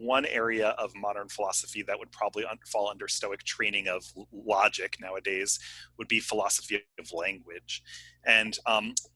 one area of modern philosophy that would probably fall under Stoic training of logic nowadays would be philosophy of language. And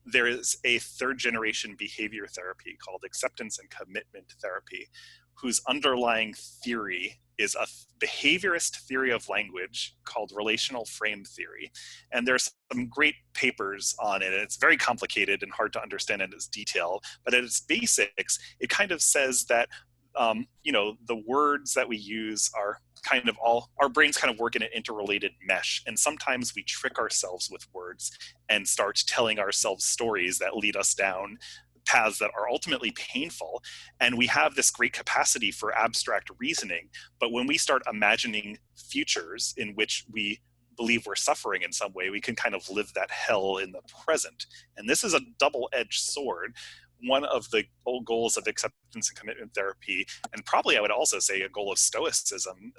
there is a third generation behavior therapy called acceptance and commitment therapy, whose underlying theory is a behaviorist theory of language called relational frame theory. And there's some great papers on it. It's very complicated and hard to understand in its detail, but at its basics, it kind of says that the words that we use are kind of our brains kind of work in an interrelated mesh. And sometimes we trick ourselves with words and start telling ourselves stories that lead us down paths that are ultimately painful. And we have this great capacity for abstract reasoning. But when we start imagining futures in which we believe we're suffering in some way, we can kind of live that hell in the present. And this is a double-edged sword. One of the old goals of acceptance and commitment therapy, and probably I would also say a goal of Stoicism,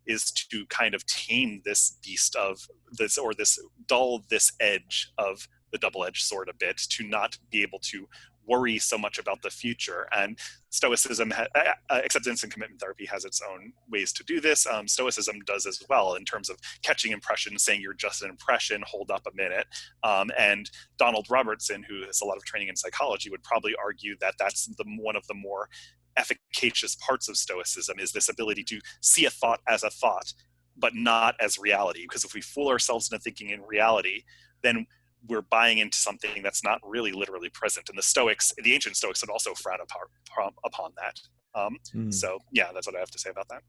is to kind of tame this beast of this, or dull this edge of the double-edged sword a bit, to not be able to worry so much about the future. And Stoicism, acceptance and commitment therapy has its own ways to do this. Stoicism does as well, in terms of catching impressions, saying you're just an impression, hold up a minute. And Donald Robertson, who has a lot of training in psychology, would probably argue that that's one of the more efficacious parts of Stoicism, is this ability to see a thought as a thought, but not as reality. Because if we fool ourselves into thinking in reality, then we're buying into something that's not really literally present. And the ancient Stoics would also frown upon that. So yeah, that's what I have to say about that.